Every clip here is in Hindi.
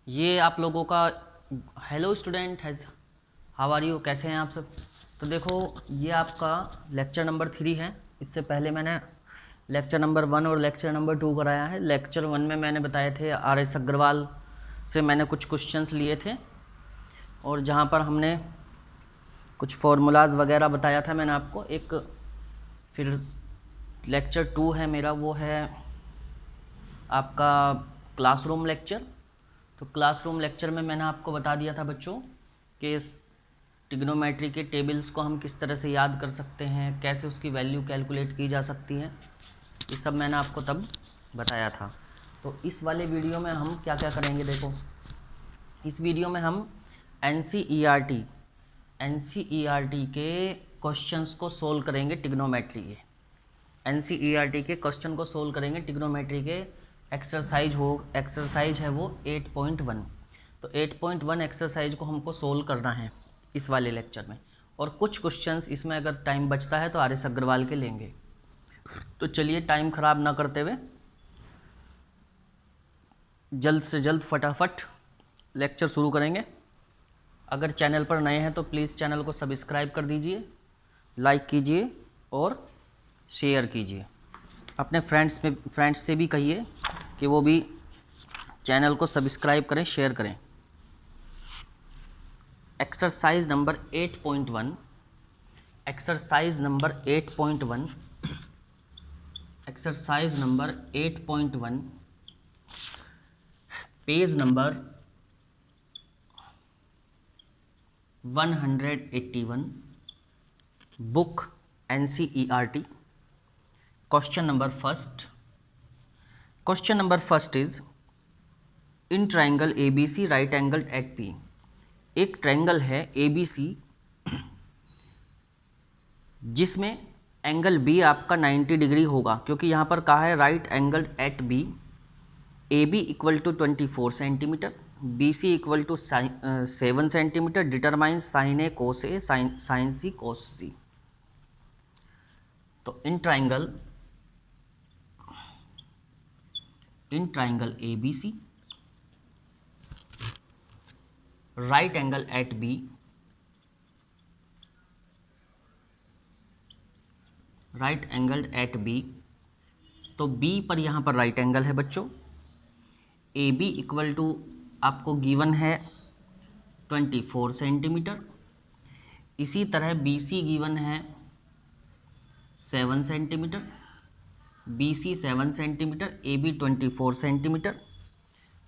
ये आप लोगों का hello student has how are you, कैसे हैं आप सब। तो देखो ये आपका लेक्चर नंबर 3 है। इससे पहले मैंने लेक्चर नंबर 1 और लेक्चर नंबर 2 कराया है। लेक्चर 1 में मैंने बताए थे आर.एस. अग्रवाल से मैंने कुछ क्वेश्चंस लिए थे और जहाँ पर हमने कुछ फार्मूलाज वगैरह बताया था मैंने आपको। एक फिर लेक्चर 2 है मेरा, वो है आपका क्लासरूम लेक्चर। तो क्लासरूम लेक्चर में मैंने आपको बता दिया था बच्चों कि इस ट्रिग्नोमेट्री के टेबल्स को हम किस तरह से याद कर सकते हैं, कैसे उसकी वैल्यू कैलकुलेट की जा सकती है, ये सब मैंने आपको तब बताया था। तो इस वाले वीडियो में हम क्या क्या करेंगे, देखो इस वीडियो में हम एनसीईआरटी के क्वेश्चंस को सोल्व करेंगे ट्रिग्नोमेट्री के। एनसीईआरटी के क्वेश्चन को सोल्व करेंगे ट्रिग्नोमेट्री के। एक्सरसाइज है वो 8.1। तो 8.1 एक्सरसाइज को हमको सोल्व करना है इस वाले लेक्चर में। और कुछ क्वेश्चंस इसमें अगर टाइम बचता है तो आर.एस. अग्रवाल के लेंगे। तो चलिए टाइम ख़राब ना करते हुए जल्द से जल्द फटाफट लेक्चर शुरू करेंगे। अगर चैनल पर नए हैं तो प्लीज़ चैनल को सब्सक्राइब कर दीजिए, लाइक कीजिए और शेयर कीजिए। अपने फ्रेंड्स से भी कहिए कि वो भी चैनल को सब्सक्राइब करें, शेयर करें। Exercise number 8.1 exercise number 8.1 exercise number 8.1 page number 181, book NCERT. Question number first is in triangle ABC right angle at P. एक ट्राइंगल है एबीसी जिसमें एंगल बी आपका 90 डिग्री होगा, क्योंकि यहाँ पर कहा है right angle at B. A B equal to 24 centimetre, B C equal to 7 centimetre. Determine sine A cos A sine C cos C. तो in triangle A B C right angle at B, right angle at B. तो बी पर यहाँ पर राइट एंगल है बच्चों। ए बी इक्वल टू आपको गिवन है 24 सेंटीमीटर। इसी तरह बी सी गिवन है 7 centimetre, B C 7 centimetre, A B 24 centimetre.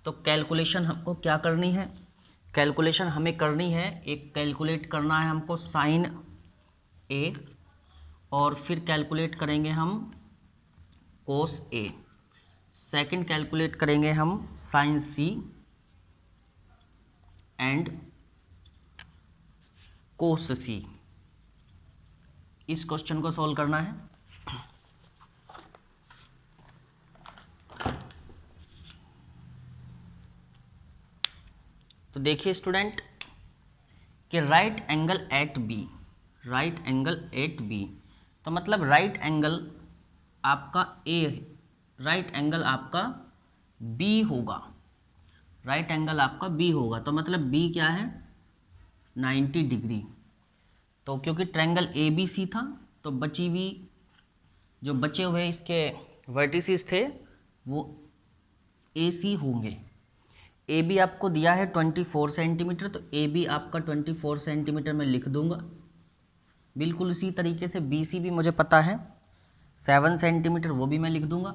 तो कैलकुलेशन हमको क्या करनी है, कैलकुलेशन हमें करनी है, एक कैलकुलेट करना है हमको साइन ए और फिर कैलकुलेट करेंगे हम कोस ए। सेकंड कैलकुलेट करेंगे हम साइन सी एंड कोस सी। इस क्वेश्चन को सॉल्व करना है। तो देखिए स्टूडेंट कि right angle at B, right angle at B तो मतलब राइट एंगल आपका ए, राइट एंगल आपका बी होगा, राइट एंगल आपका बी होगा। तो मतलब बी क्या है 90 डिग्री। तो क्योंकि ट्रायंगल ए बी सी था तो बची हुई जो बचे हुए इसके वर्टिसेस थे वो ए सी होंगे। ए बी आपको दिया है 24 सेंटीमीटर, तो ए बी आपका 24 सेंटीमीटर में लिख दूंगा। बिल्कुल उसी तरीके से बी सी भी मुझे पता है 7 सेंटीमीटर, वो भी मैं लिख दूंगा।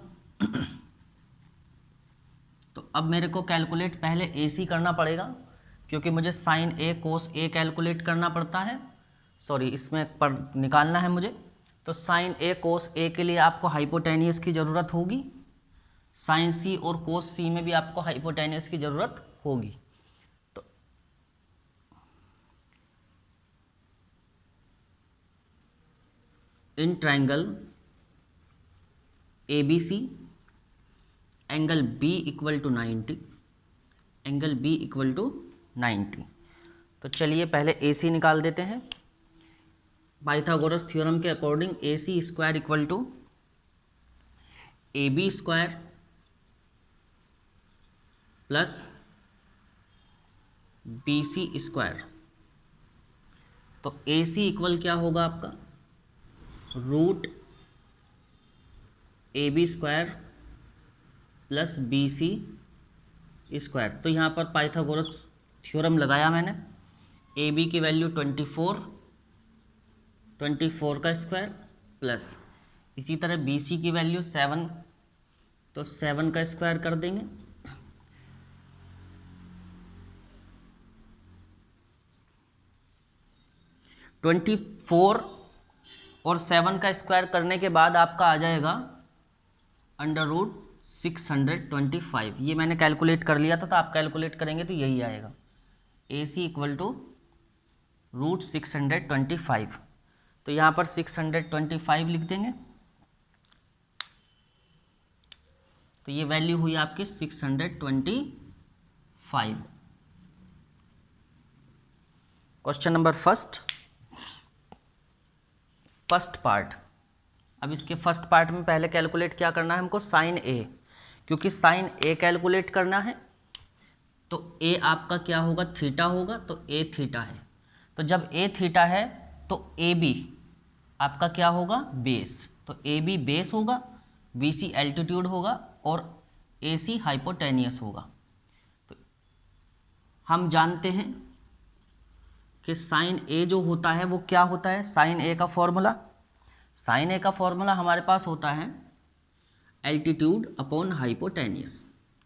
तो अब मेरे को कैलकुलेट पहले ए सी करना पड़ेगा, क्योंकि मुझे sign A cos A calculate करना पड़ता है। सॉरी, इसमें पर निकालना है मुझे। तो साइन ए कोस ए के लिए आपको हाइपोटेनियस की ज़रूरत होगी, साइन सी और कोस सी में भी आपको हाइपोटेनियस की ज़रूरत होगी। तो in triangle A B C angle B equal to 90, angle B equal to 90। तो चलिए पहले ए सी निकाल देते हैं। पाइथागोरस थ्योरम के according A C square equal to A B square plus B C square. तो ए सी इक्वल क्या होगा आपका, root A B square plus B C square. तो यहाँ पर पाइथागोरस थ्योरम लगाया मैंने। ए बी की वैल्यू 24, 24 का स्क्वायर प्लस इसी तरह बी सी की वैल्यू 7, तो 7 का स्क्वायर कर देंगे। ट्वेंटी फोर और 7 का स्क्वायर करने के बाद आपका आ जाएगा अंडर रूट 625। ये मैंने कैलकुलेट कर लिया था, तो आप कैलकुलेट करेंगे तो यही आएगा, ए सी इक्वल टू रूट 625। तो यहाँ पर 625 लिख देंगे। तो ये वैल्यू हुई आपकी 625। Question number first part. अब इसके फर्स्ट पार्ट में पहले कैलकुलेट क्या करना है हमको, साइन ए, क्योंकि साइन ए कैलकुलेट करना है। तो ए आपका क्या होगा, थीटा होगा, तो ए थीटा है। तो जब ए थीटा है तो ए बी आपका क्या होगा, बेस। तो ए बी बेस होगा, बी सी एल्टीट्यूड होगा और ए सी हाइपोटेनियस होगा। तो हम जानते हैं कि साइन ए जो होता है वो क्या होता है, साइन ए का फॉर्मूला हमारे पास होता है altitude upon hypotenuse.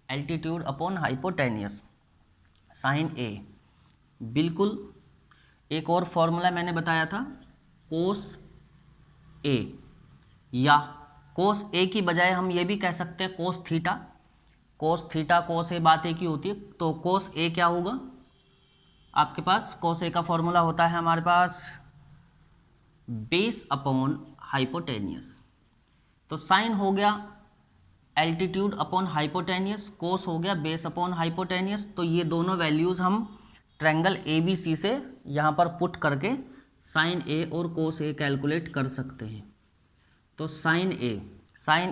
Altitude upon hypotenuse sine A. बिल्कुल एक और फॉर्मूला मैंने बताया था, कोस ए, या कोस ए की बजाय हम ये भी कह सकते हैं कोस थीटा। कोस ए बात एक ही होती है। तो कोस ए क्या होगा आपके पास, कोस ए का फॉर्मूला होता है हमारे पास बेस अपॉन हाइपोटेनियस। तो साइन हो गया एल्टीट्यूड अपॉन हाइपोटेनियस, कोस हो गया बेस अपॉन हाइपोटेनियस। तो ये दोनों वैल्यूज़ हम ट्रायंगल ए बी सी से यहाँ पर पुट करके साइन ए और कोस ए कैलकुलेट कर सकते हैं। तो साइन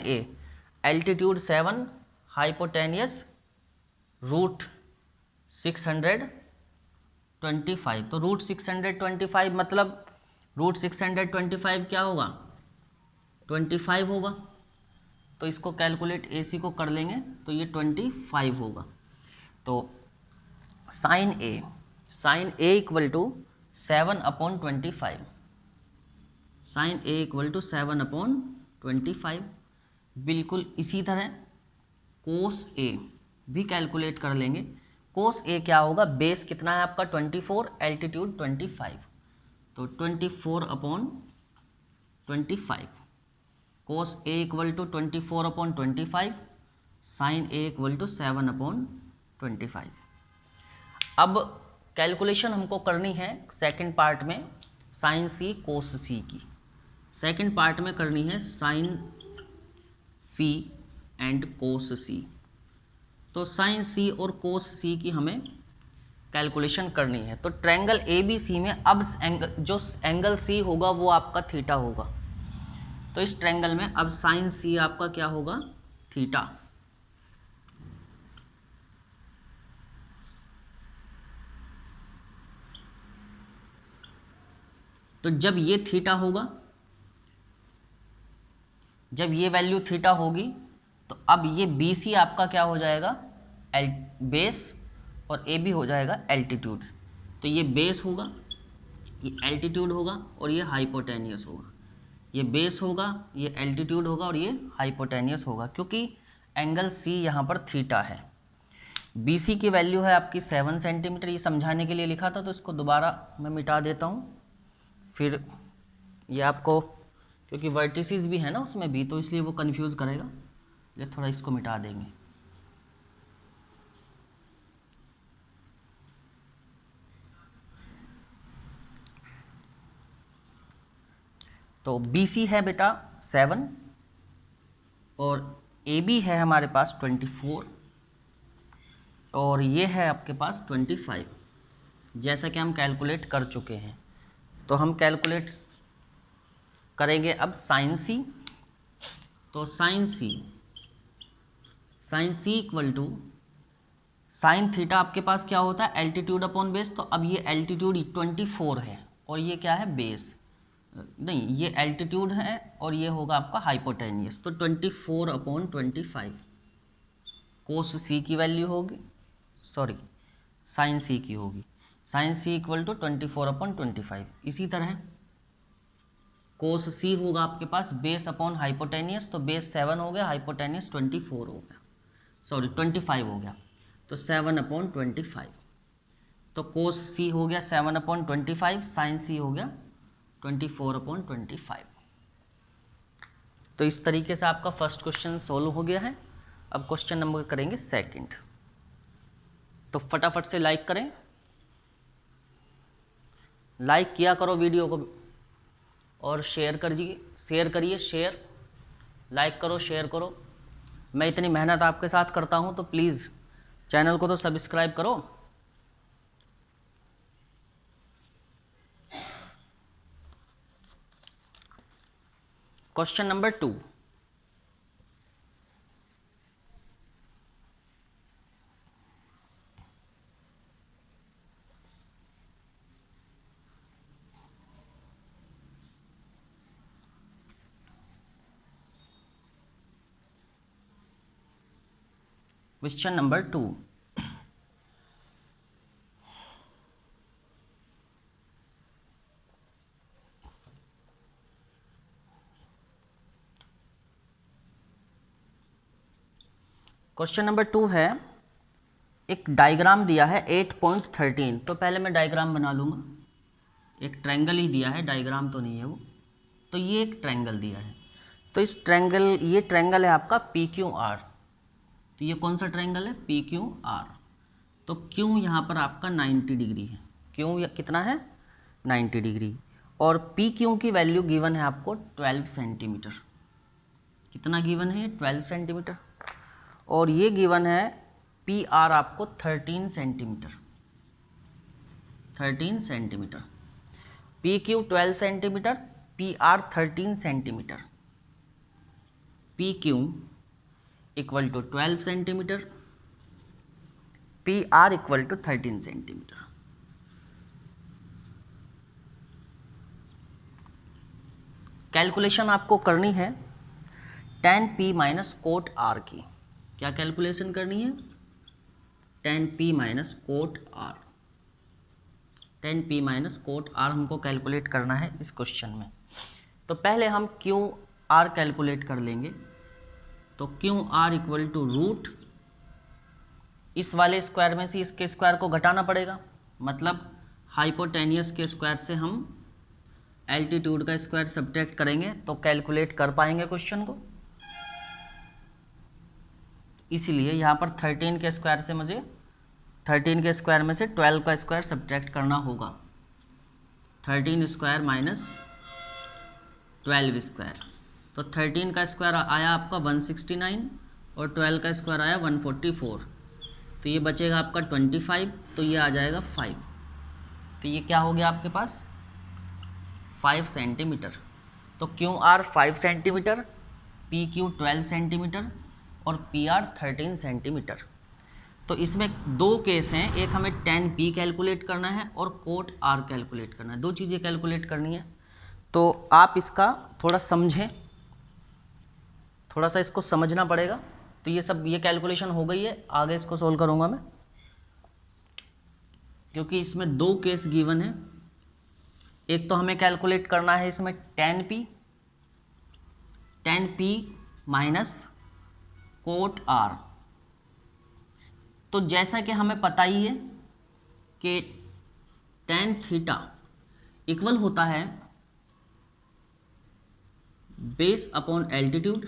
ए एल्टीट्यूड 7, हाइपोटेनियस रूट 625। तो रूट 625 मतलब रूट 625 क्या होगा, 25 होगा। तो इसको कैलकुलेट ए सी को कर लेंगे तो ये 25 होगा। तो sine A equal to 7/25। Sine A equal to 7/25। बिल्कुल इसी तरह कोस ए भी कैलकुलेट कर लेंगे। कोस ए क्या होगा, बेस कितना है आपका 24, एल्टीट्यूड 25। तो 24/25। Cos A equal to 24/25, sine A equal to 7/25। अब कैलकुलेशन हमको करनी है सेकंड पार्ट में साइन सी कोस सी की। सेकंड पार्ट में करनी है sign C and cos C. तो साइन सी और कोस सी की हमें कैलकुलेशन करनी है। तो ट्रायंगल ए बी सी में अब जो एंगल सी होगा वो आपका थीटा होगा। तो इस ट्रायंगल में अब साइन सी आपका क्या होगा, थीटा। तो जब ये थीटा होगा, जब ये वैल्यू थीटा होगी तो अब ये बी सी आपका क्या हो जाएगा, बेस, और ए बी हो जाएगा एल्टीट्यूड। तो ये बेस होगा, ये एल्टीट्यूड होगा और ये हाइपोटेनियस होगा। ये बेस होगा, ये एल्टीट्यूड होगा और ये हाइपोटेनियस होगा, क्योंकि एंगल सी यहाँ पर थीटा है। बी सी की वैल्यू है आपकी 7 सेंटीमीटर। ये समझाने के लिए लिखा था तो इसको दोबारा मैं मिटा देता हूँ। फिर ये आपको, क्योंकि वर्टिसेस भी है ना उसमें भी, तो इसलिए वो कंफ्यूज करेगा। ये थोड़ा इसको मिटा देंगे। तो बी सी है बेटा 7 और ए बी है हमारे पास 24 और ये है आपके पास 25, जैसा कि हम कैलकुलेट कर चुके हैं। तो हम कैलकुलेट करेंगे अब साइन सी। तो sine C equal to sine theta आपके पास क्या होता है, एल्टीट्यूड अपॉन बेस। तो अब ये एल्टीट्यूड 24 है और ये क्या है, बेस नहीं, ये एल्टीट्यूड है और ये होगा आपका हाइपोटेनियस। तो 24 अपॉन 25 कोस सी की वैल्यू होगी, सॉरी साइन सी की होगी, sine C equal to 24 upon 25। इसी तरह कोस सी होगा आपके पास बेस अपॉन हाइपोटेनियस, तो बेस 7 हो गया, हाइपोटेनियस 24 हो गया, सॉरी 25 हो गया, तो 7 अपॉन 25। तो कोस सी हो गया 7 अपॉन 25, साइन सी हो गया 24 अपॉन 25। तो इस तरीके से आपका फर्स्ट क्वेश्चन सोल्व हो गया है। अब क्वेश्चन नंबर करेंगे सेकंड। तो फटाफट से लाइक करें, लाइक किया करो वीडियो को और शेयर करिए, शेयर लाइक करो, शेयर करो। मैं इतनी मेहनत आपके साथ करता हूं तो प्लीज़ चैनल को तो सब्सक्राइब करो। Question number 2, question number 2, question number 2 है, एक डायग्राम दिया है 8.13। तो पहले मैं डायग्राम बना लूँगा, एक ट्रायंगल ही दिया है, डायग्राम तो नहीं है वो। तो ये एक ट्रायंगल दिया है, तो इस ट्रायंगल, ये ट्रायंगल है आपका PQR। तो ये कौन सा ट्रायंगल है, PQR। तो क्यू यहाँ पर आपका 90 डिग्री है, क्यू कितना है 90 डिग्री, और PQ की वैल्यू गिवन है आपको 12 सेंटीमीटर। कितना गिवन है, 12 सेंटीमीटर। और ये गिवन है PR आपको 13 centimetre, 13 centimetre. PQ 12 centimetre, PR 13 centimetre. PQ equal to 12 centimetre, PR equal to 13 centimetre. Calculation आपको करनी है tan P minus cot R की। क्या कैलकुलेशन करनी है, tan P minus cot R, tan P minus cot R हमको कैलकुलेट करना है इस क्वेश्चन में। तो पहले हम QR कैलकुलेट कर लेंगे। तो QR इक्वल टू रूट, इस वाले स्क्वायर में से इसके स्क्वायर को घटाना पड़ेगा, मतलब हाइपोटेनियस के स्क्वायर से हम एल्टीट्यूड का स्क्वायर सब्ट्रैक्ट करेंगे तो कैलकुलेट कर पाएंगे क्वेश्चन को। इसीलिए यहाँ पर 13 के स्क्वायर से मुझे 13 के स्क्वायर में से 12 का स्क्वायर सब्ट्रैक्ट करना होगा। 13 स्क्वायर माइनस 12 स्क्वायर, तो 13 का स्क्वायर आया आपका 169 और 12 का स्क्वायर आया 144। तो ये बचेगा आपका 25, तो ये आ जाएगा 5। तो ये क्या हो गया आपके पास 5 सेंटीमीटर। तो QR 5 सेंटीमीटर, PQ 12 सेंटीमीटर और PR 13 सेंटीमीटर। तो इसमें दो केस हैं, एक हमें tan P कैलकुलेट करना है और कोट R कैलकुलेट करना है, दो चीज़ें कैलकुलेट करनी है। तो आप इसका थोड़ा समझें, थोड़ा सा इसको समझना पड़ेगा। तो ये सब, ये कैलकुलेशन हो गई है, आगे इसको सोल्व करूँगा मैं, क्योंकि इसमें दो केस गिवन है। एक तो हमें कैलकुलेट करना है इसमें tan P minus cot R। तो जैसा कि हमें पता ही है कि tan थीटा इक्वल होता है बेस अपॉन एल्टीट्यूड,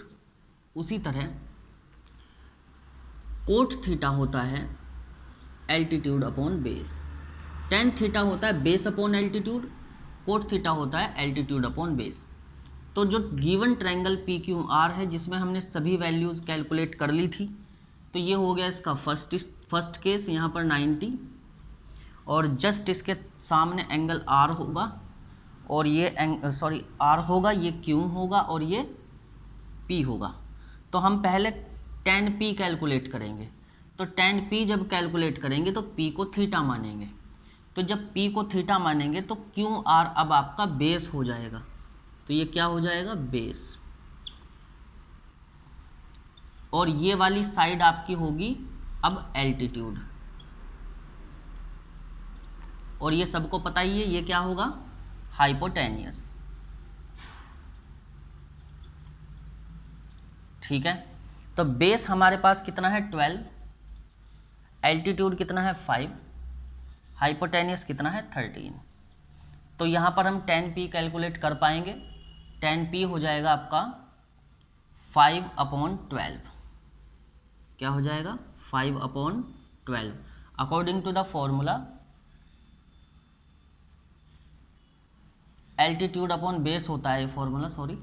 उसी तरह कोट थीटा होता है altitude upon base. tan theta होता है base upon altitude, cot theta होता है एल्टीट्यूड अपॉन बेस। तो जो गिवन ट्रायंगल PQR है जिसमें हमने सभी वैल्यूज़ कैलकुलेट कर ली थी, तो ये हो गया इसका फर्स्ट केस, यहाँ पर 90 और जस्ट इसके सामने एंगल R होगा और ये R होगा, ये Q होगा और ये P होगा। तो हम पहले tan P कैलकुलेट करेंगे। तो tan p जब कैलकुलेट करेंगे तो p को थीटा मानेंगे, तो जब p को थीटा मानेंगे तो QR अब आपका बेस हो जाएगा, तो ये क्या हो जाएगा, बेस। और ये वाली साइड आपकी होगी अब एल्टीट्यूड, और ये सबको पता ही है ये क्या होगा, हाइपोटेनियस। ठीक है, तो बेस हमारे पास कितना है 12, एल्टीट्यूड कितना है 5, हाइपोटेनियस कितना है 13। तो यहाँ पर हम tan p कैलकुलेट कर पाएंगे, tan p हो जाएगा आपका 5/12, क्या हो जाएगा 5/12 according to the formula altitude upon base होता है ये formula, sorry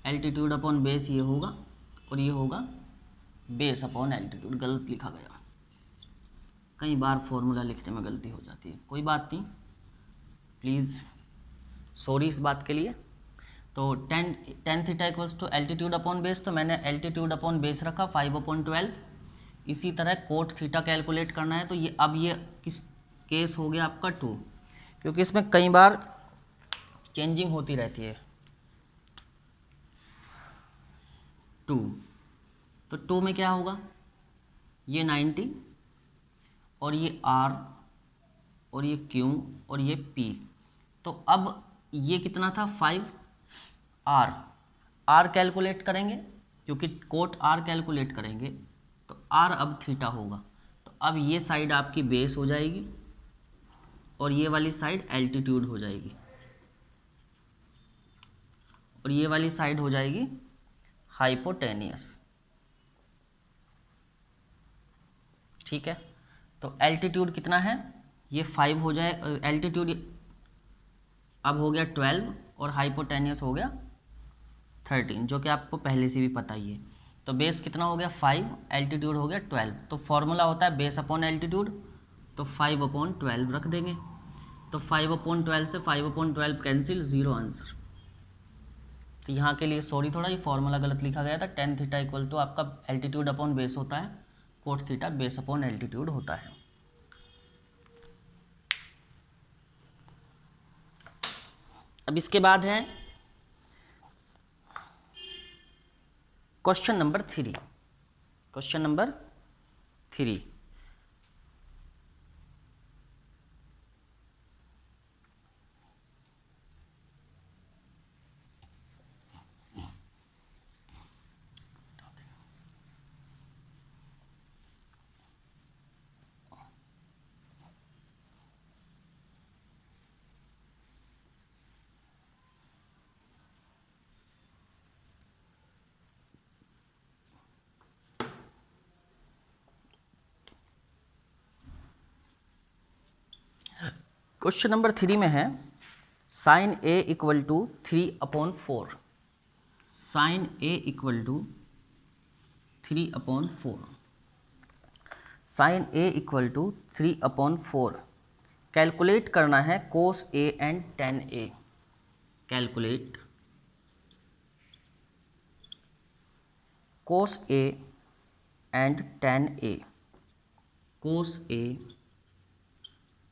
altitude upon base ये होगा, और ये होगा बेस अपॉन एल्टीट्यूड, गलत लिखा गया, कई बार फॉर्मूला लिखने में गलती हो जाती है, कोई बात नहीं, प्लीज़ सॉरी इस बात के लिए। तो tan theta equals to altitude upon base, तो मैंने एल्टीट्यूड अपॉन बेस रखा 5/12। इसी तरह कोट थीटा कैलकुलेट करना है, तो ये अब ये किस केस हो गया आपका 2, क्योंकि इसमें कई बार चेंजिंग होती रहती है। 2, तो 2 में क्या होगा, ये 90 और ये R और ये Q और ये P, तो अब ये कितना था 5R, R कैलकुलेट करेंगे क्योंकि कोट R कैलकुलेट करेंगे तो R अब थीटा होगा, तो अब ये साइड आपकी बेस हो जाएगी और ये वाली साइड एल्टीट्यूड हो जाएगी, और ये वाली साइड हो जाएगी हाइपोटेनियस। ठीक है, तो एल्टीट्यूड कितना है, ये 5 हो जाए, एल्टीट्यूड अब हो गया 12 और हाइपोटेनियस हो गया 13, जो कि आपको पहले से भी पता ही है। तो बेस कितना हो गया 5, एल्टीट्यूड हो गया 12, तो फॉर्मूला होता है बेस अपॉन एल्टीट्यूड, तो 5/12 रख देंगे, तो 5/12 से 5/12 कैंसिल, 0 आंसर। तो यहाँ के लिए सॉरी थोड़ा ये फॉर्मूला गलत लिखा गया था, tan थीटा इक्वल टू आपका एल्टीट्यूड अपॉन बेस होता है, cot theta base upon altitude होता है। अब इसके बाद है question number 3, question number 3। Question number 3 में है sine A equal to 3/4, sine A equal to 3/4, sine A equal to 3/4 calculate करना है cos A and tan A, calculate cos A and tan A, cos A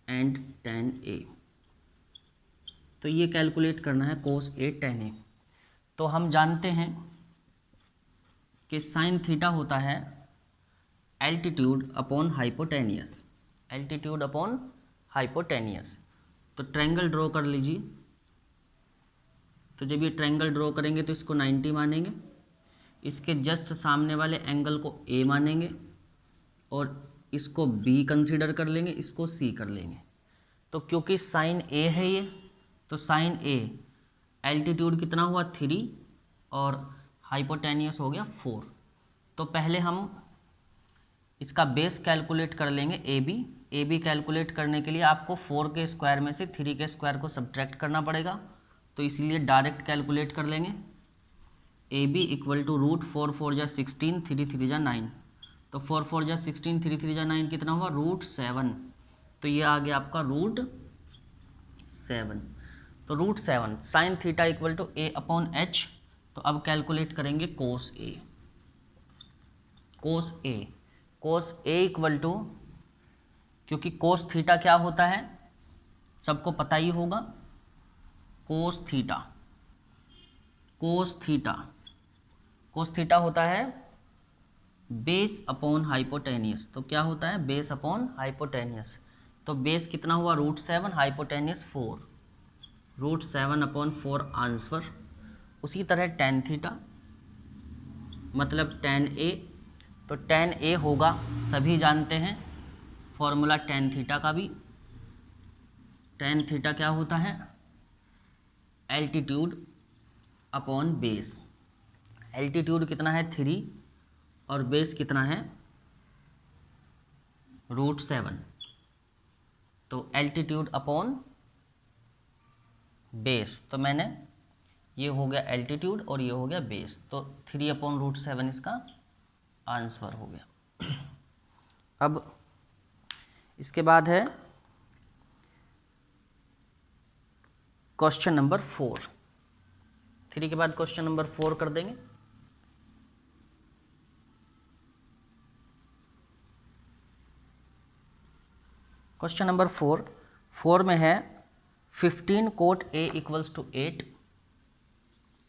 and tan A, तो ये कैलकुलेट करना है कोस ए टेन ए। तो हम जानते हैं कि साइन थीटा होता है altitude upon hypotenuse, altitude upon hypotenuse. तो ट्रायंगल ड्रॉ कर लीजिए, तो जब ये ट्रायंगल ड्रॉ करेंगे तो इसको 90 मानेंगे, इसके जस्ट सामने वाले एंगल को ए मानेंगे और इसको बी कंसीडर कर लेंगे, इसको सी कर लेंगे। तो क्योंकि साइन ए है ये, तो साइन ए एल्टीट्यूड कितना हुआ 3 और हाइपोटेनियस हो गया 4। तो पहले हम इसका बेस कैलकुलेट कर लेंगे ए बी कैलकुलेट करने के लिए आपको 4 के स्क्वायर में से 3 के स्क्वायर को सब्ट्रैक्ट करना पड़ेगा, तो इसलिए डायरेक्ट कैलकुलेट कर लेंगे। A B equal to root 4 4 जा 16, 3 3 जा 9, तो 4 4 जा 16, 3 3 जा 9 कितना हुआ रूट 7, तो ये आ गया आपका रूट 7। तो root 7 sine theta equal to A upon H, तो अब कैलकुलेट करेंगे कोस A, cos A cos A equal to, क्योंकि कोस थीटा क्या होता है सबको पता ही होगा, cos theta, cos theta, cos theta होता है बेस अपॉन हाइपोटेनियस। तो क्या होता है, बेस अपॉन हाइपोटेनियस। तो बेस कितना हुआ √7, हाइपोटेनियस 4, √7/4 आंसर। उसी तरह टेन थीटा मतलब टेन ए, तो टेन ए होगा, सभी जानते हैं फॉर्मूला टेन थीटा का भी। टेन थीटा क्या होता है, एल्टीट्यूड अपॉन बेस। एल्टीट्यूड कितना है 3 और बेस कितना है √7, तो एल्टीट्यूड अपॉन बेस। तो मैंने ये हो गया एल्टीट्यूड और ये हो गया बेस, तो 3/√7 इसका आंसर हो गया। अब इसके बाद है क्वेश्चन नंबर 4। 3 के बाद क्वेश्चन नंबर 4 कर देंगे। क्वेश्चन नंबर 4 में है 15 cot A equals to 8,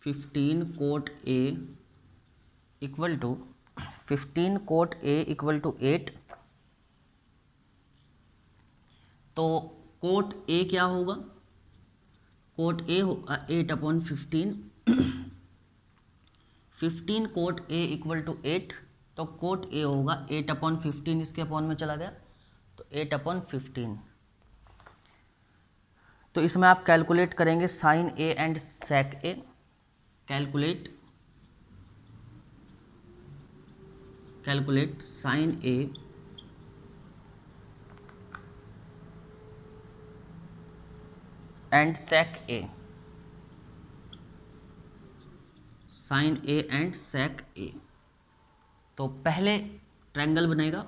15 cot A equal to 15 cot A equal to 8। तो कोट A क्या होगा, कोट A होगा 8/15, 15 कोट A इक्वल टू 8, तो कोट A होगा 8/15, इसके अपॉन में चला गया तो 8/15। तो इसमें आप कैलकुलेट करेंगे sine A and sec A, calculate sine A and sec A, sine A and sec A। तो पहले ट्रायंगल बनेगा,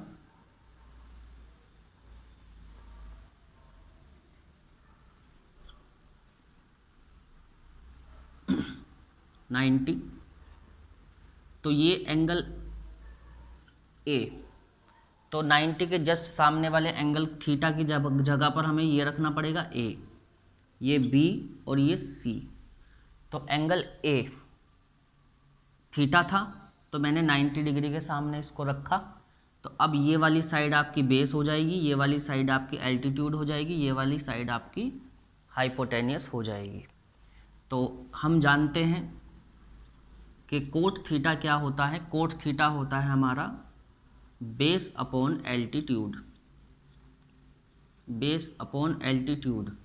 नाइन्टी, तो ये एंगल A, तो 90 के जस्ट सामने वाले एंगल थीटा की जगह पर हमें ये रखना पड़ेगा A, ये B और ये C। तो एंगल A थीटा था, तो मैंने 90 डिग्री के सामने इसको रखा। तो अब ये वाली साइड आपकी बेस हो जाएगी, ये वाली साइड आपकी एल्टीट्यूड हो जाएगी, ये वाली साइड आपकी हाइपोटेनियस हो जाएगी। तो हम जानते हैं कि कोट थीटा क्या होता है, कोट थीटा होता है हमारा base upon altitude, base upon altitude.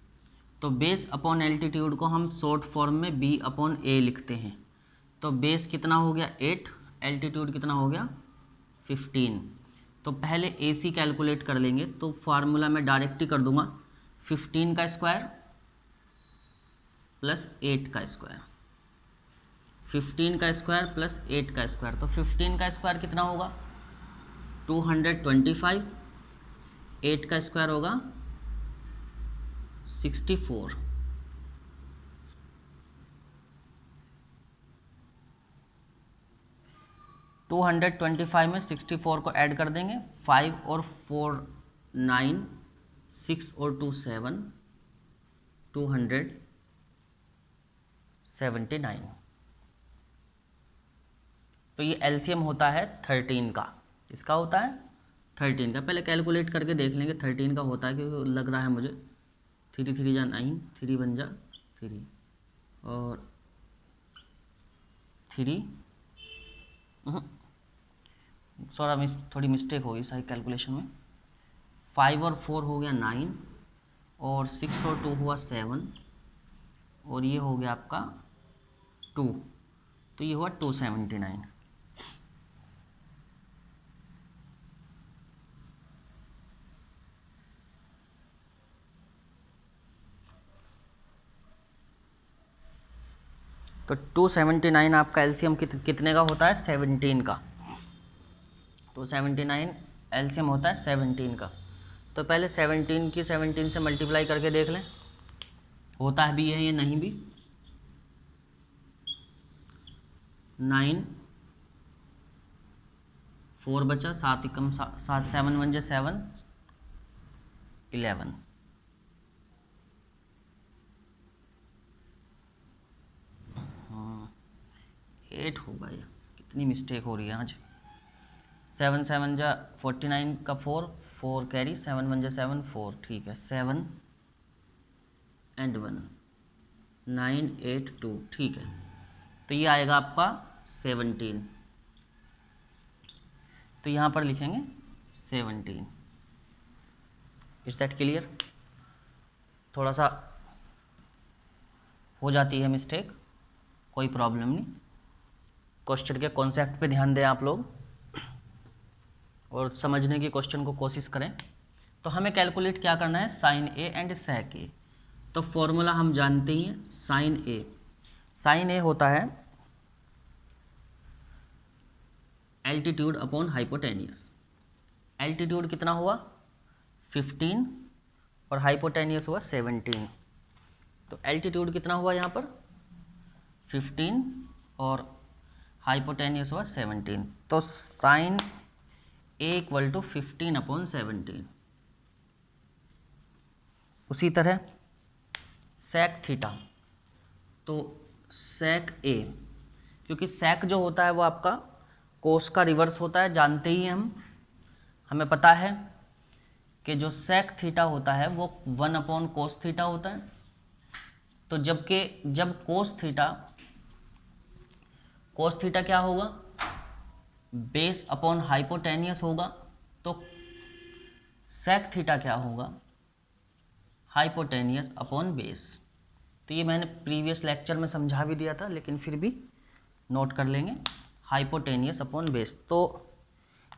तो बेस अपॉन एल्टीट्यूड को हम शॉर्ट फॉर्म में B/A लिखते हैं। तो बेस कितना हो गया 8, एल्टीट्यूड कितना हो गया 15। तो पहले AC कैलकुलेट कर लेंगे, तो फार्मूला में डायरेक्ट ही कर दूंगा, 15 का स्क्वायर प्लस 8 का स्क्वायर, 15 का स्क्वायर प्लस 8 का स्क्वायर। तो 15 का स्क्वायर कितना होगा 225, 8 का स्क्वायर होगा 64। टू 225 में 64 को ऐड कर देंगे, 5 और 4 9, 6 और 2 7, 279। तो ये एलसीएम होता है 13 का। इसका होता है 13 का, पहले कैलकुलेट करके देख लेंगे 13 का होता है, क्योंकि लग रहा है मुझे 3 3 जा 9, 3 बन जा 3 और 3 थोड़ी मिस्टेक होगी सही कैलकुलेशन में। 5 और 4 हो गया 9 और 6 और 2 हुआ 7 और ये हो गया आपका 2, तो ये हुआ 279। तो 279 आपका एलसीएम कितने का होता है 17 का। 279 एलसीएम होता है 17 का। तो पहले 17 की 17 से मल्टीप्लाई करके देख लें, होता है भी है ये नहीं भी। 9 4 बचा, 7 एकम 7, 7 1 जा 7, 11। हाँ 8 होगा, ये कितनी मिस्टेक हो रही है आज। 7 7 जा 49 का 4, 4 कैरी, 7 1 जा 7, 4, ठीक है। 7 एंड 1, 9 8 2, ठीक है। तो ये आएगा आपका 17। तो यहाँ पर लिखेंगे 17। Is that clear? थोड़ा सा हो जाती है मिस्टेक, कोई प्रॉब्लम नहीं। क्वेश्चन के कॉन्सेप्ट पे ध्यान दें आप लोग और समझने की क्वेश्चन को कोशिश करें। तो हमें कैलकुलेट क्या करना है, साइन ए एंड सेक ए। तो फॉर्मूला हम जानते ही हैं, साइन ए। साइन ए होता है एल्टीट्यूड अपॉन हाइपोटेनियस। एल्टीट्यूड कितना हुआ 15 और हाइपोटेनियस हुआ 17। तो एल्टीट्यूड कितना हुआ यहाँ पर 15 और हाइपोटेनियस हुआ 17। तो sine A equal to 15 upon 17। उसी तरह सेक थीटा, तो सेक ए, क्योंकि सेक जो होता है वो आपका कोस का रिवर्स होता है, जानते ही हम, हमें पता है कि जो सेक थीटा होता है वो 1 अपॉन कोस थीटा होता है। तो जब कोस थीटा क्या होगा, बेस अपॉन हाइपोटेनियस होगा, तो सेक थीटा क्या होगा, हाइपोटेनियस अपॉन बेस। तो ये मैंने प्रीवियस लेक्चर में समझा भी दिया था, लेकिन फिर भी नोट कर लेंगे, हाइपोटेनियस अपॉन बेस। तो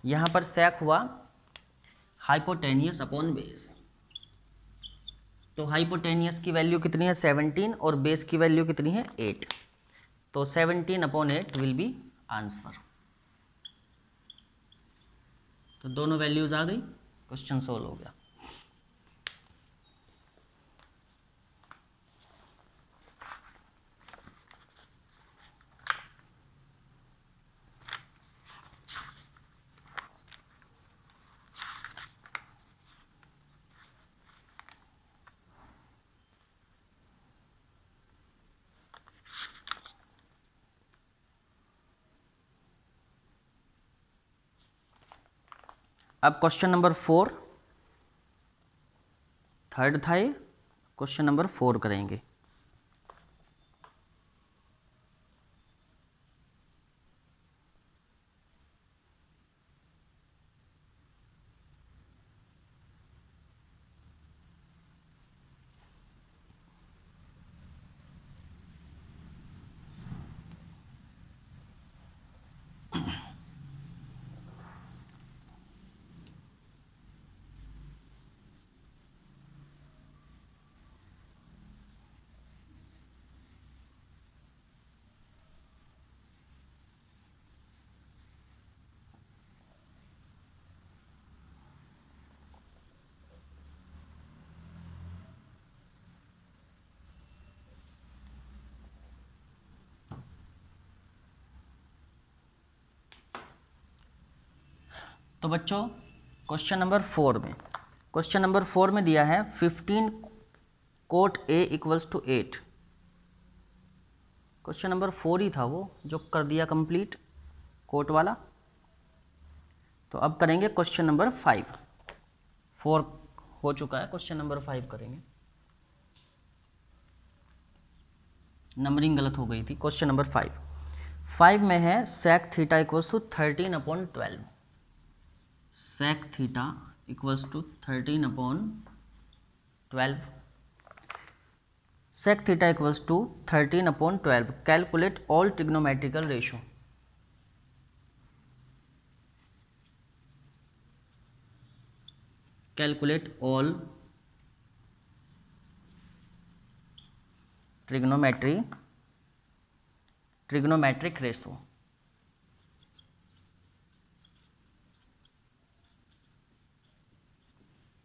यहाँ पर सेक हुआ हाइपोटेनियस अपॉन बेस। तो हाइपोटेनियस की वैल्यू कितनी है 17 और बेस की वैल्यू कितनी है 8। तो 17 अपॉन 8 विल बी आंसर। तो दोनों वैल्यूज आ गई, क्वेश्चन सोल्व हो गया। अब क्वेश्चन नंबर 4, थर्ड था ये, क्वेश्चन नंबर 4 करेंगे। तो बच्चों क्वेश्चन नंबर 4 में दिया है 15 cot A equals to 8। Question number 4 ही था वो जो कर दिया कंप्लीट कोट वाला। तो अब करेंगे क्वेश्चन नंबर 5। 4 हो चुका है, क्वेश्चन नंबर 5 करेंगे। नंबरिंग गलत हो गई थी। क्वेश्चन नंबर 5 में है sec theta equals to 13 upon 12। Sec theta equals to 13 upon 12। Sec theta equals to 13 upon 12। Calculate all trigonometrical ratio. Calculate all trigonometric ratio.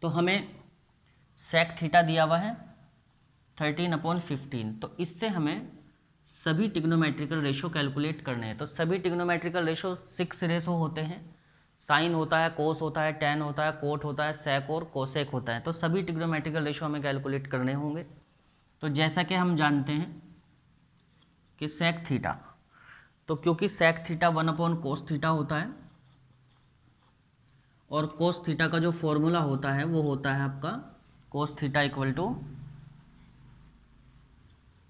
तो हमें सेक थीटा दिया हुआ है 13 अपॉन 15। तो इससे हमें सभी ट्रिग्नोमेट्रिकल रेशो कैलकुलेट करने हैं। तो सभी ट्रिग्नोमेट्रिकल रेशो 6 रेशो होते हैं। साइन होता है, कोस होता है, टेन होता है, कोट होता है, सेक और कोसेक होता है। तो सभी ट्रिग्नोमेट्रिकल रेशो हमें कैलकुलेट करने होंगे। तो जैसा कि हम जानते हैं कि सेक थीटा, तो क्योंकि सेक थीटा 1/कोस थीटा होता है और कोस थीटा का जो फॉर्मूला होता है वो होता है आपका cos theta equal to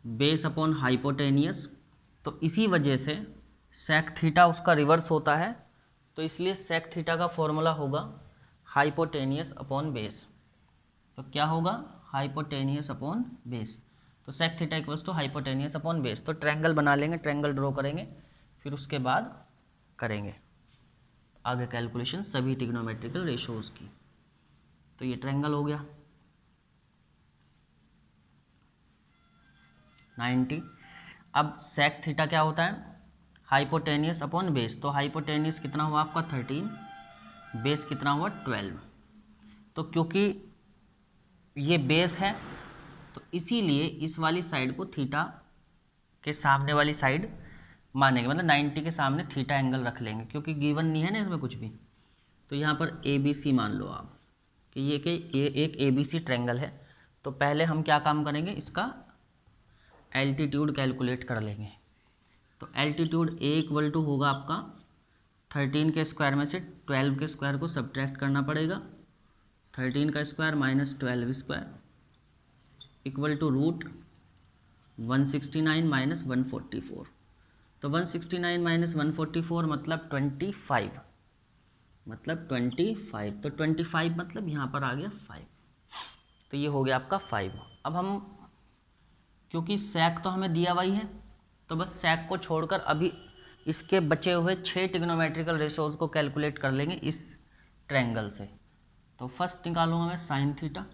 base upon hypotenuse. तो इसी वजह से सेक थीटा उसका रिवर्स होता है, तो इसलिए सेक थीटा का फॉर्मूला होगा हाइपोटेनियस अपॉन बेस। तो क्या होगा? Hypotenuse upon base. तो sec theta equals to hypotenuse upon base. तो ट्रायंगल बना लेंगे, ट्रायंगल ड्रॉ करेंगे, फिर उसके बाद करेंगे आगे कैलकुलेशन सभी ट्रिग्नोमेट्रिकल रेशोज़ की। तो ये ट्रायंगल हो गया 90। अब सेक थीटा क्या होता है? Hypotenuse upon base. तो हाइपोटेनियस कितना हुआ आपका 13, बेस कितना हुआ 12। तो क्योंकि ये बेस है तो इसीलिए इस वाली साइड को थीटा के सामने वाली साइड मानेंगे, मतलब 90 के सामने थीटा एंगल रख लेंगे, क्योंकि गिवन नहीं है ना इसमें कुछ भी। तो यहाँ पर ए बी सी मान लो आप कि ये एक ए बी सी ट्रायंगल है। तो पहले हम क्या काम करेंगे, इसका एल्टीट्यूड कैलकुलेट कर लेंगे। तो एल्टीट्यूड ए इक्वल टू होगा आपका 13 के स्क्वायर में से 12 के स्क्वायर को सब्ट्रैक्ट करना पड़ेगा। 13 का square minus 12 square equal to root 169 minus 144। तो 169 माइनस 144 मतलब 25, मतलब 25। तो 25 मतलब यहाँ पर आ गया 5। तो ये हो गया आपका 5। अब हम, क्योंकि सेक तो हमें दिया हुआ ही है, तो बस सेक को छोड़कर अभी इसके बचे हुए 6 ट्रिग्नोमेट्रिकल रेशोज़ को कैलकुलेट कर लेंगे इस ट्रायंगल से। तो फर्स्ट निकालूंगा मैं साइन थीटा।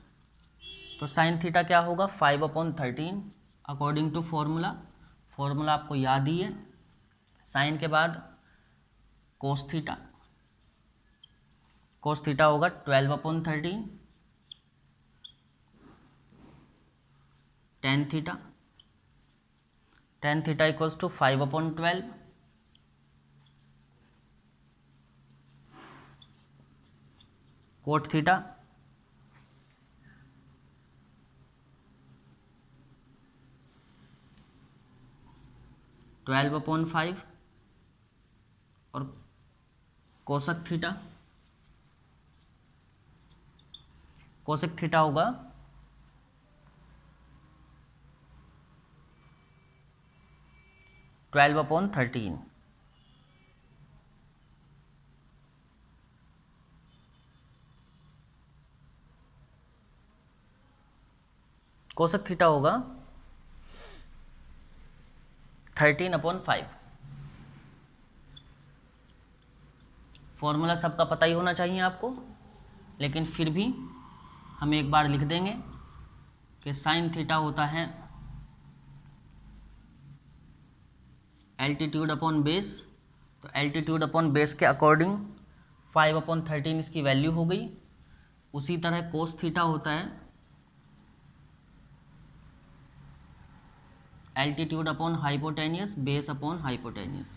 तो साइन थीटा क्या होगा? 5/13 अकॉर्डिंग टू फॉर्मूला आपको याद ही है। साइन के बाद कोस थीटा, कोस थीटा होगा 12/13 tan theta, tan theta equals to 5/12 cot theta, twelve upon 5 और कोसक थीटा, कोसक थीटा होगा 12/13। कोसक थीटा होगा 13/5। फॉर्मूला सबका पता ही होना चाहिए आपको, लेकिन फिर भी हम एक बार लिख देंगे कि साइन थीटा होता है एल्टीट्यूड अपॉन बेस। तो एल्टीट्यूड अपॉन बेस के अकॉर्डिंग 5/13 इसकी वैल्यू हो गई। उसी तरह कोस थीटा होता है altitude upon hypotenuse, base upon hypotenuse.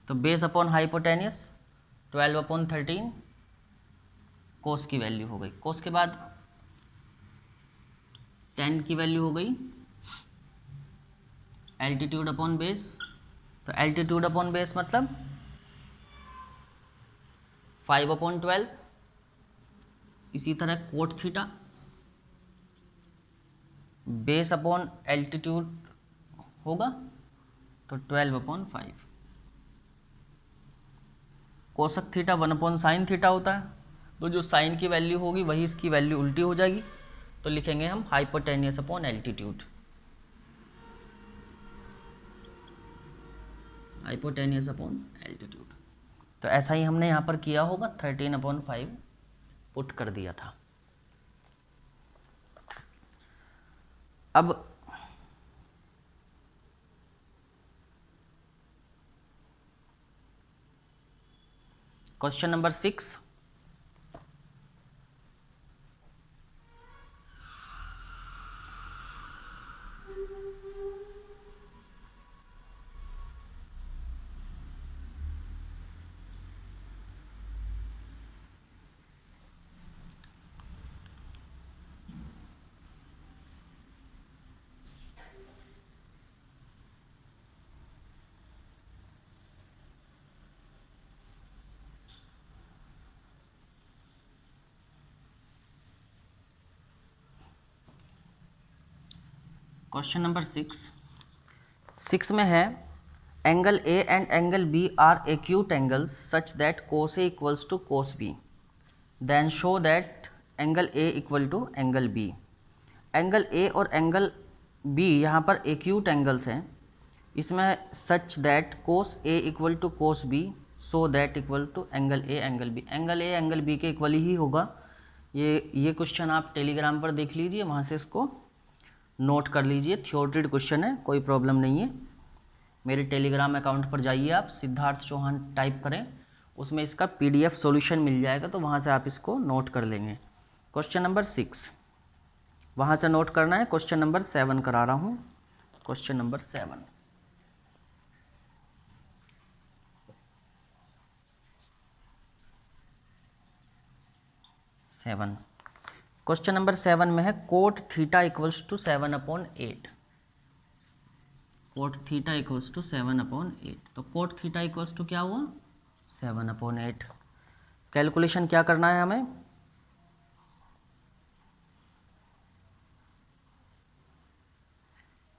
तो बेस अपॉन हाइपोटेनियस 12/13 कोस की वैल्यू हो गई। कोस के बाद टेन की वैल्यू हो गई एल्टीट्यूड अपॉन बेस। तो एल्टीट्यूड अपॉन बेस मतलब 5/12। इसी तरह coat theta base upon altitude होगा तो 12/5। कोसक थीटा 1/साइन थीटा होता है, तो जो साइन की वैल्यू होगी वही इसकी वैल्यू उल्टी हो जाएगी। तो लिखेंगे हम hypotenuse upon altitude, hypotenuse upon altitude. तो ऐसा ही हमने यहाँ पर किया होगा, 13/5 पुट कर दिया था। अब क्वेश्चन नंबर 6। क्वेश्चन नंबर 6 में है angle A and angle B are acute angles such that cos A equals to cos B, then show that angle A equal to angle B. Angle A और एंगल बी यहाँ पर एक्यूट एंगल्स हैं, इसमें such that cos A equal to cos B, so that equal to angle A angle B. Angle A angle B के इक्वल ही होगा। ये क्वेश्चन आप टेलीग्राम पर देख लीजिए, वहाँ से इसको नोट कर लीजिए। थ्योरेटिक क्वेश्चन है, कोई प्रॉब्लम नहीं है। मेरे टेलीग्राम अकाउंट पर जाइए, आप सिद्धार्थ चौहान टाइप करें, उसमें इसका PDF सॉल्यूशन मिल जाएगा, तो वहाँ से आप इसको नोट कर लेंगे। क्वेश्चन नंबर 6 वहाँ से नोट करना है। क्वेश्चन नंबर 7 करा रहा हूँ। क्वेश्चन नंबर 7 क्वेश्चन नंबर 7 में है cot theta equals to 7/8। Cot theta equals to 7/8। तो कोट थीटा इक्वल्स टू क्या हुआ? 7/8। कैलकुलेशन क्या करना है हमें?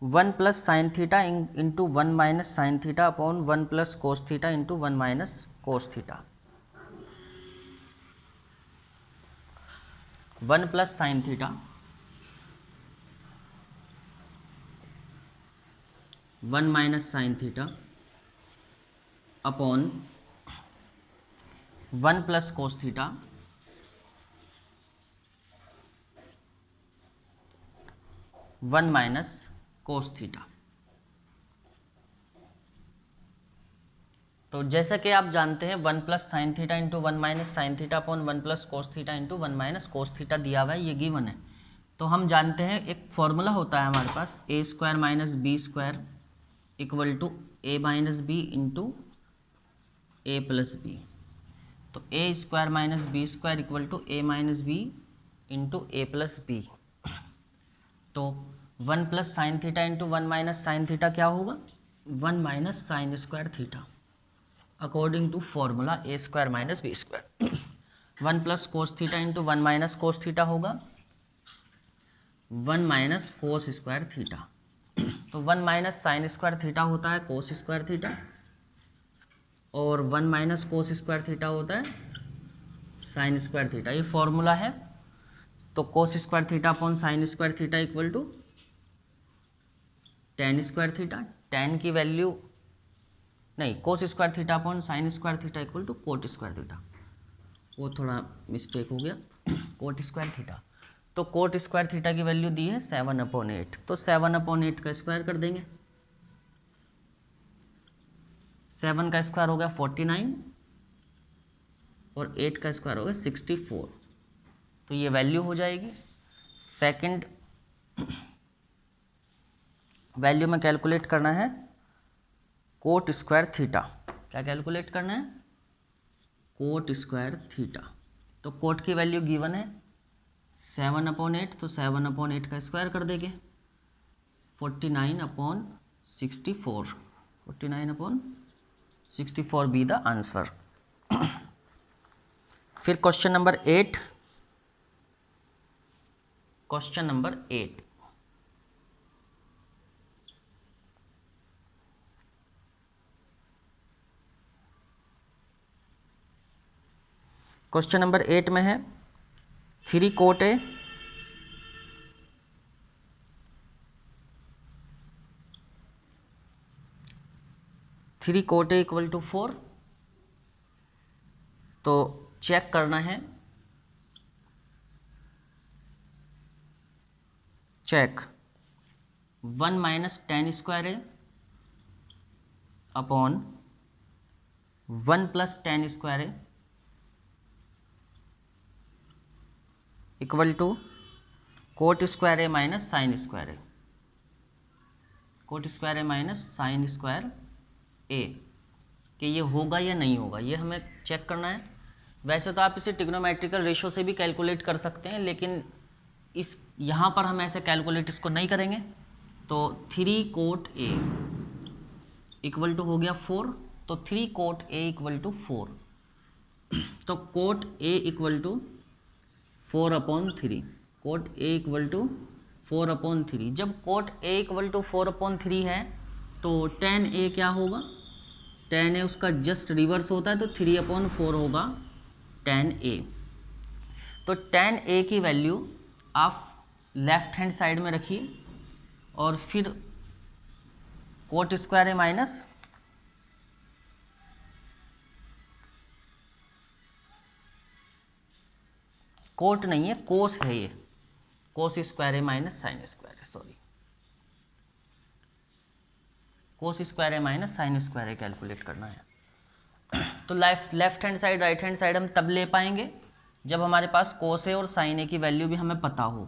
One plus sine theta into 1 minus sine theta upon 1 plus cos theta into 1 minus cos theta. 1 plus sine theta 1 minus sine theta upon 1 plus cos theta 1 minus cos theta. तो जैसा कि आप जानते हैं 1 plus sine theta into 1 minus sine theta upon 1 plus cos theta into 1 minus cos theta दिया हुआ है, ये गिवन है। तो हम जानते हैं एक फॉर्मूला होता है हमारे पास, A square minus B square equal to A minus B into A plus B. तो A square minus B square equal to A minus B into A plus B. तो 1 plus sine theta into 1 minus sine theta क्या होगा? 1 minus sine square theta according to formula A square minus B square. 1 plus cos theta into 1 minus cos theta होगा 1 माइनस कोस स्क्वायर थीटा। तो 1 माइनस साइन स्क्वायर थीटा होता है कोस स्क्वायर थीटा, और 1 माइनस कोस स्क्वायर थीटा होता है साइन स्क्वायर थीटा। ये फॉर्मूला है। तो cos square theta upon sine square theta equal to tan square theta. Tan की वैल्यू नहीं, cos square theta upon sine square theta equal to cot square theta. वो थोड़ा मिस्टेक हो गया, कोट स्क्वायर थीटा। तो कोट स्क्वायर थीटा की वैल्यू दी है 7/8। तो 7/8 का स्क्वायर कर देंगे। 7 का स्क्वायर हो गया 49 और 8 का स्क्वायर हो गया 64। तो ये वैल्यू हो जाएगी। सेकंड वैल्यू में कैलकुलेट करना है कोट स्क्वायर थीटा। क्या कैलकुलेट करना है? Coat square theta. तो कोट की वैल्यू गिवन है 7/8, तो 7/8 का स्क्वायर कर देंगे। 49/64। 49/64 बी द आंसर। फिर question number 8। Question number 8 question number 8 में है 3 कोट ए इक्वल टू 4। तो चेक करना है, check 1 minus tan square A upon 1 plus tan square A equal to cot square A minus sine square A. Cot square A minus sine square A कि ये होगा या नहीं होगा, ये हमें चेक करना है। वैसे तो आप इसे ट्रिग्नोमेट्रिकल रेशो से भी कैलकुलेट कर सकते हैं, लेकिन इस यहाँ पर हम ऐसे कैलकुलेट इसको नहीं करेंगे। तो 3 कोट ए इक्वल टू हो गया 4। तो 3 कोट ए इक्वल टू 4। तो cot A equal to 4/3। Cot A equal to 4/3। जब कोट ए इक्वल टू 4/3 है तो tan ए क्या होगा, tan ए उसका जस्ट रिवर्स होता है, तो 3/4 होगा tan ए। तो tan ए की वैल्यू आप लेफ्ट हैंड साइड में रखिए और फिर coat square A minus cot नहीं है, कोस है ये, कोस square A minus sine square A, sorry, cos square A minus sine square A calculate करना है। तो left hand side right hand side हम तब ले पाएंगे जब हमारे पास कोस ए और साइन ए की वैल्यू भी हमें पता हो।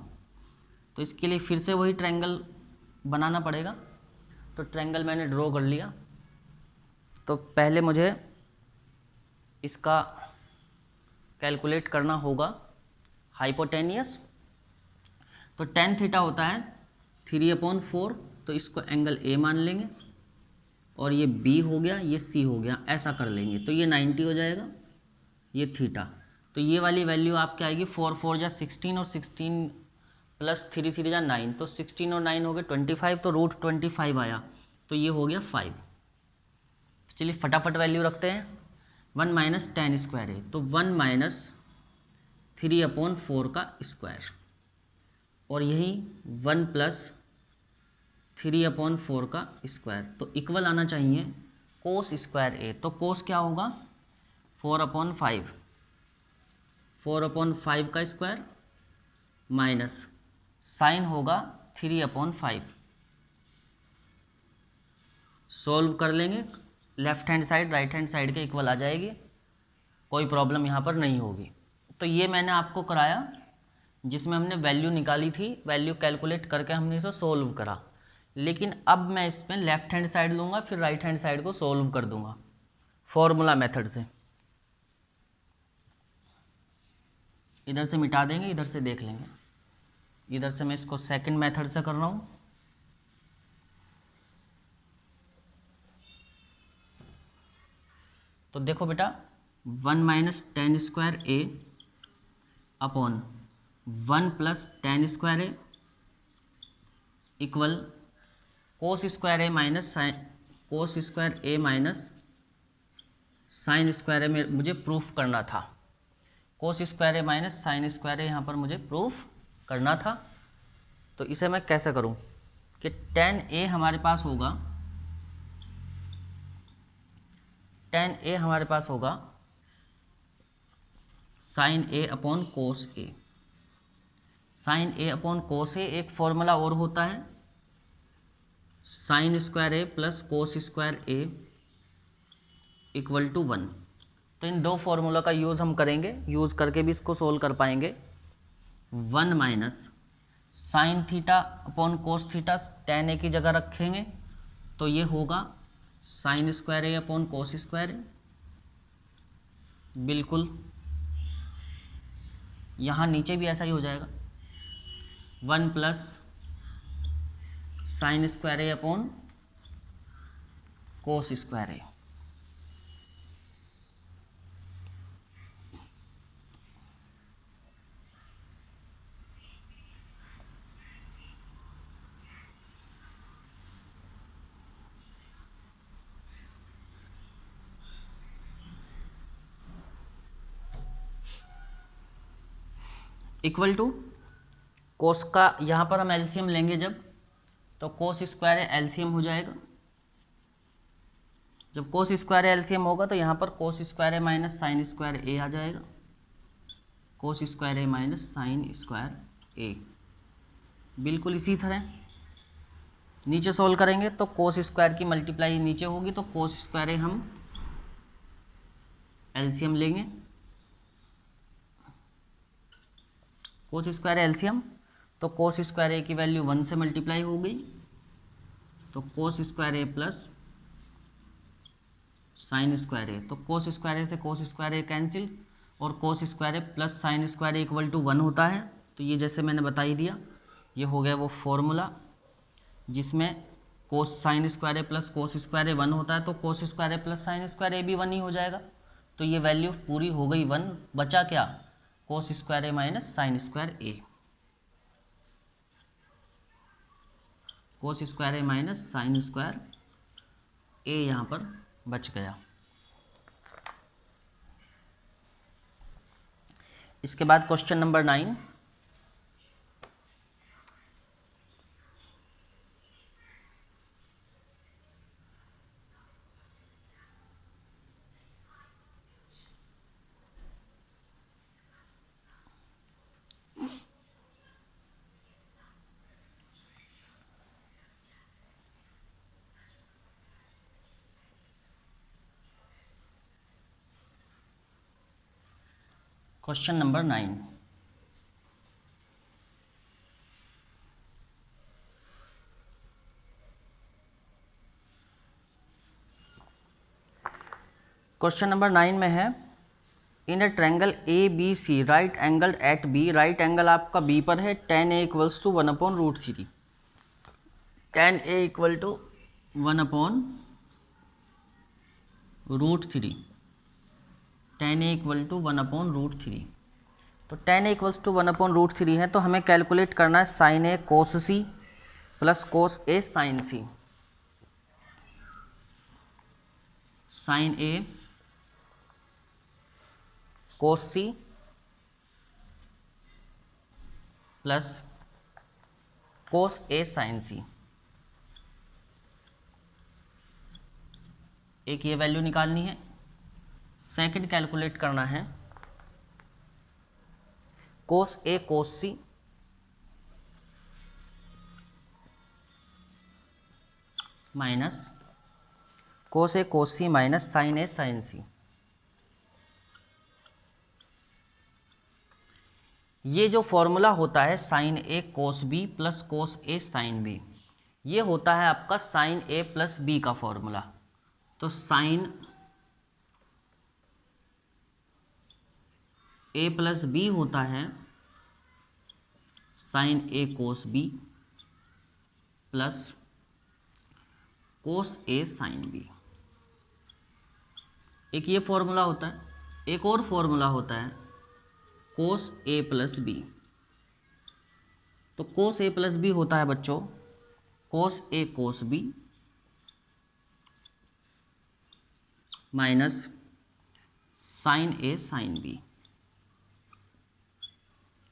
तो इसके लिए फिर से वही ट्रायंगल बनाना पड़ेगा। तो ट्रायंगल मैंने ड्रॉ कर लिया। तो पहले मुझे इसका कैलकुलेट करना होगा हाइपोटेनियस। तो tan थीटा होता है 3/4, तो इसको एंगल ए मान लेंगे और ये बी हो गया, ये सी हो गया, ऐसा कर लेंगे तो ये 90 हो जाएगा, ये थीटा। तो ये वाली वैल्यू आपकी आएगी 4 4 जा 16 और 16 प्लस 3 3 जा 9, तो 16 और 9 हो गए 25, तो √25 आया, तो ये हो गया 5। तो चलिए फटाफट वैल्यू रखते हैं। 1 माइनस tan स्क्वायर है, तो 1 माइनस 3/4 का स्क्वायर, और यही 1 प्लस 3/4 का स्क्वायर, तो इक्वल आना चाहिए कोस स्क्वायर ए। तो कोस क्या होगा 4/5, 4/5 का स्क्वायर माइनस साइन होगा 3/5। सोल्व कर लेंगे, left hand side right hand side के इक्वल आ जाएगी, कोई प्रॉब्लम यहाँ पर नहीं होगी। तो ये मैंने आपको कराया जिसमें हमने वैल्यू निकाली थी, वैल्यू कैलकुलेट करके हमने इसे सोल्व करा। लेकिन अब मैं इसमें लेफ्ट हैंड साइड लूँगा, फिर राइट हैंड साइड को सोल्व कर दूँगा फॉर्मूला मेथड से। इधर से मिटा देंगे, इधर से देख लेंगे। इधर से मैं इसको सेकंड मेथड से कर रहा हूँ। तो देखो बेटा 1 minus tan square A upon 1 plus tan square A equal cos square A minus sign, cos square A minus sine square ए में मुझे प्रूफ करना था। कोस square A minus sine square A यहाँ पर मुझे प्रूफ करना था। तो इसे मैं कैसे करूँ कि tan ए हमारे पास होगा, tan ए हमारे पास होगा sine A upon cos A. Sine A upon cos A एक फॉर्मूला और होता है sine square A plus cos square A equal to 1। तो इन दो फॉर्मूला का यूज़ हम करेंगे, यूज़ करके भी इसको सोल्व कर पाएंगे। 1 minus sine theta upon cos theta tan A की जगह रखेंगे तो ये होगा sine square A upon cos square A. बिल्कुल यहाँ नीचे भी ऐसा ही हो जाएगा, 1 plus sine square A upon cos square A. Equal to cos का यहाँ पर हम एलसीएम लेंगे जब, तो कोस स्क्वायर एलसीएम हो जाएगा। जब कोस स्क्वायर एलसीएम होगा तो यहाँ पर कोस square A minus sine square ए आ जाएगा, कोस square A minus sine square A. बिल्कुल इसी तरह नीचे सोल्व करेंगे तो कोस स्क्वायर की मल्टीप्लाई नीचे होगी, तो कोस स्क्वायर ए हम एलसीएम लेंगे, कोस स्क्वायर एलसीएम, तो कोस स्क्वायर ए की वैल्यू 1 से मल्टीप्लाई हो गई, तो cos square A plus sine square ए। तो कोस स्क्वायर ए से कोस स्क्वायर ए कैंसिल और cos square A plus sine square A equal to 1 होता है। तो ये जैसे मैंने बता ही दिया, ये हो गया वो फॉर्मूला जिसमें कोस sign square A plus cos square ए 1 होता है, तो cos square A plus sine square ए भी 1 ही हो जाएगा। तो ये वैल्यू पूरी हो गई 1, बचा क्या cos square A minus sine square A. Cos square A minus sine square A यहाँ पर बच गया। इसके बाद question number 9। Question number 9। Question number 9 में है in a triangle A B C right angle at B, right angle आपका बी पर है, tan a equals to 1/√3, tan a equal to 1/√3, tan a equal to 1/√3। तो tan a इक्वल्स टू 1/√3 है, तो हमें कैलकुलेट करना है sine A cos C plus cos A sine C. Sign A cos C plus cos A sine सी। एक ये वैल्यू निकालनी है। सेकंड कैलकुलेट करना है cos A cos C minus cos A cos C minus sign A sine सी। ये जो फॉर्मूला होता है sine A cos B plus cos A sine B, ये होता है आपका साइन ए प्लस बी का फॉर्मूला। तो साइन ए प्लस बी होता है sine A cos B plus cos A sine B. एक ये फॉर्मूला होता है, एक और फॉर्मूला होता है कोस ए प्लस बी। तो कोस ए प्लस बी होता है बच्चों कोस A cos B minus sign A sine B.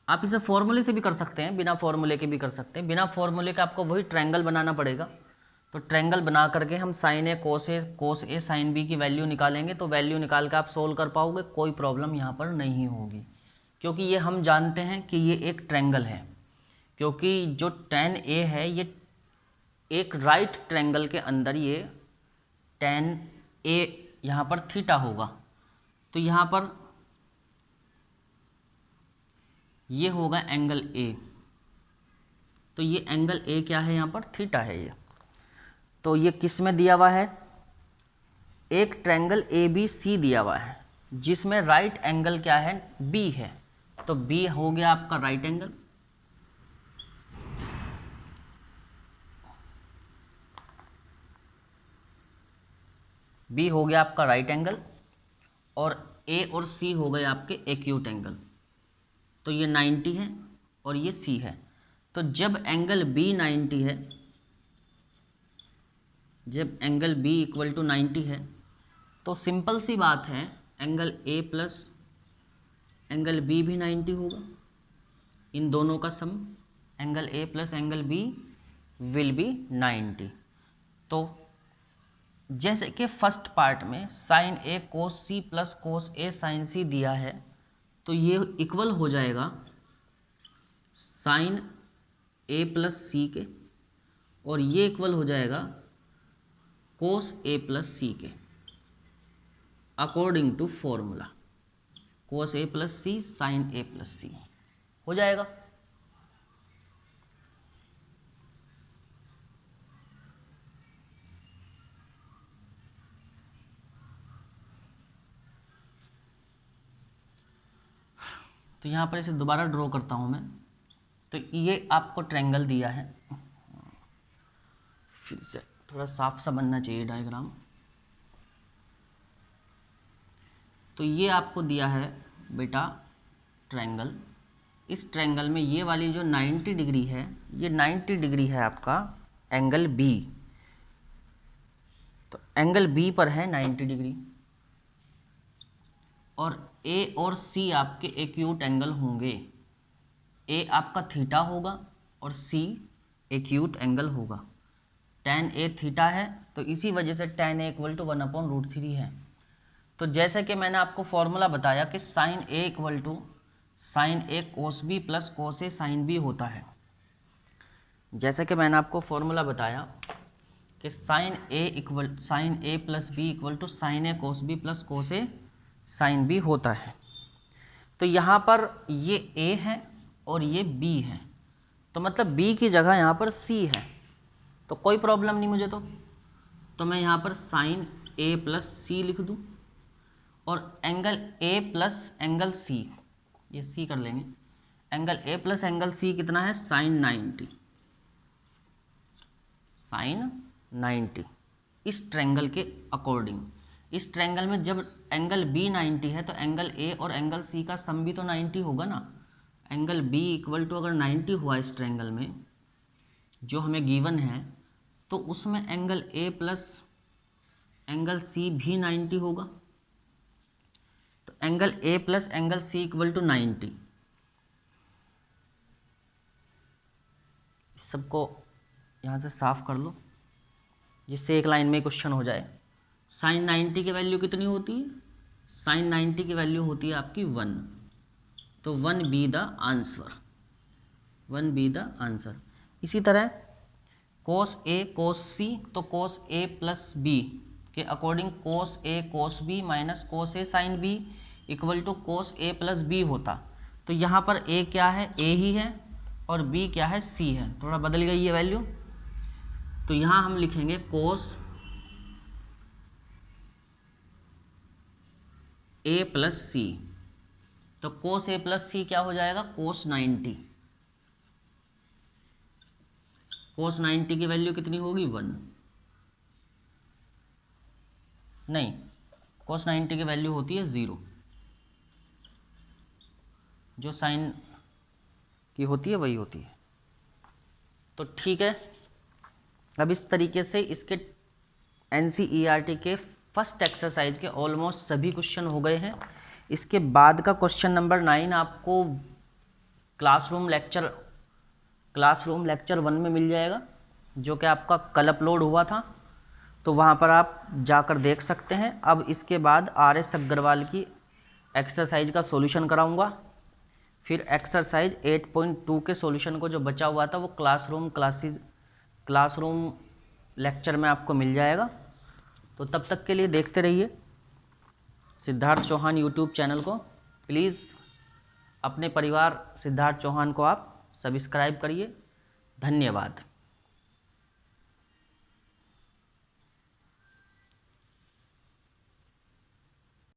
आप इसे फॉर्मूले से भी कर सकते हैं, बिना फॉर्मूले के भी कर सकते हैं। बिना फॉर्मूले के आपको वही ट्रायंगल बनाना पड़ेगा। तो ट्रायंगल बना करके हम sign A cos A sine B की वैल्यू निकालेंगे, तो वैल्यू निकाल के आप सोल्व कर पाओगे, कोई प्रॉब्लम यहाँ पर नहीं होगी। क्योंकि ये हम जानते हैं कि ये एक ट्रायंगल है, क्योंकि जो tan a है ये एक राइट ट्रायंगल के अंदर ये tan a यहाँ पर थीटा होगा। तो यहाँ पर ये होगा एंगल a, तो ये एंगल a क्या है यहाँ पर थीटा है ये। तो ये किस में दिया हुआ है, एक ट्रायंगल ABC दिया हुआ है जिसमें राइट एंगल क्या है B है। तो B हो गया आपका राइट एंगल, B हो गया आपका राइट एंगल, और A और C हो गए आपके एक्यूट एंगल। तो ये 90 है और ये C है। तो जब एंगल B 90 है, जब एंगल B इक्वल टू 90 है, तो सिंपल सी बात है angle A plus angle B भी 90 होगा। इन दोनों का sum angle A plus angle B will be 90। तो जैसे कि फर्स्ट पार्ट में sine A cos C plus cos A sine C दिया है, तो ये इक्वल हो जाएगा साइन A प्लस C के, और ये इक्वल हो जाएगा कोस A प्लस C के according to formula. Cos A plus C sine A plus C हो जाएगा। तो यहाँ पर इसे दोबारा ड्रॉ करता हूँ मैं। तो ये आपको ट्रायंगल दिया है, फिर से थोड़ा साफ सा बनना चाहिए डायग्राम। तो ये आपको दिया है बेटा ट्रायंगल। इस ट्रायंगल में ये वाली जो 90 डिग्री है, ये 90 डिग्री है आपका एंगल बी, तो एंगल बी पर है 90 डिग्री और ए और सी आपके एक्यूट एंगल होंगे। ए आपका थीटा होगा और सी एक्यूट एंगल होगा। tan ए थीटा है तो इसी वजह से tan ए इक्वल टू 1/√3 है। तो जैसे कि मैंने आपको फॉर्मूला बताया कि sine A equal to sine A cos B plus cos A sine B होता है। जैसे कि मैंने आपको फॉर्मूला बताया कि sine A plus B equal to sine A cos B plus cos A sine B होता है। तो यहाँ पर ये ए है और ये बी है, तो मतलब बी की जगह यहाँ पर सी है, तो कोई प्रॉब्लम नहीं मुझे। तो मैं यहाँ पर साइन ए प्लस सी लिख दूँ और angle A plus angle C, ये सी कर लेंगे, angle A plus angle C कितना है, साइन 90 इस ट्रायंगल के अकॉर्डिंग। इस ट्रायंगल में जब एंगल बी 90 है तो एंगल ए और एंगल सी का सम भी तो 90 होगा ना। एंगल बी इक्वल टू अगर 90 हुआ इस ट्रायंगल में जो हमें गिवन है, तो उसमें angle A plus angle C भी 90 होगा। तो angle A plus angle C equal to 90। इस सबको यहाँ से साफ कर लो जिससे एक लाइन में क्वेश्चन हो जाए। साइन 90 की वैल्यू कितनी होती है, साइन 90 की वैल्यू होती है आपकी 1, तो 1 बी द आंसर। इसी तरह कोस ए कोस सी, तो कोस ए प्लस बी के according cos A cos B minus cos A sine B equal to cos A plus B होता। तो यहाँ पर ए क्या है, ए ही है, और बी क्या है, सी है। थोड़ा बदल गई ये वैल्यू, तो यहाँ हम लिखेंगे कोस ए प्लस सी, तो कोस ए प्लस सी क्या हो जाएगा, कोस 90। कोस 90 की वैल्यू कितनी होगी, 1 नहीं, कोस 90 की वैल्यू होती है 0, जो साइन की होती है वही होती है। तो ठीक है, अब इस तरीके से इसके NCERT के फर्स्ट एक्सरसाइज के ऑलमोस्ट सभी क्वेश्चन हो गए हैं। इसके बाद का क्वेश्चन नंबर 9 आपको क्लासरूम लेक्चर 1 में मिल जाएगा, जो कि आपका कल अपलोड हुआ था, तो वहाँ पर आप जाकर देख सकते हैं। अब इसके बाद RS अग्रवाल की एक्सरसाइज का सॉल्यूशन कराऊंगा, फिर एक्सरसाइज 8.2 के सॉल्यूशन को जो बचा हुआ था वो क्लासरूम लेक्चर में आपको मिल जाएगा। तो तब तक के लिए देखते रहिए सिद्धार्थ चौहान यूट्यूब चैनल को। प्लीज़ अपने परिवार सिद्धार्थ चौहान को आप सब्सक्राइब करिए। धन्यवाद।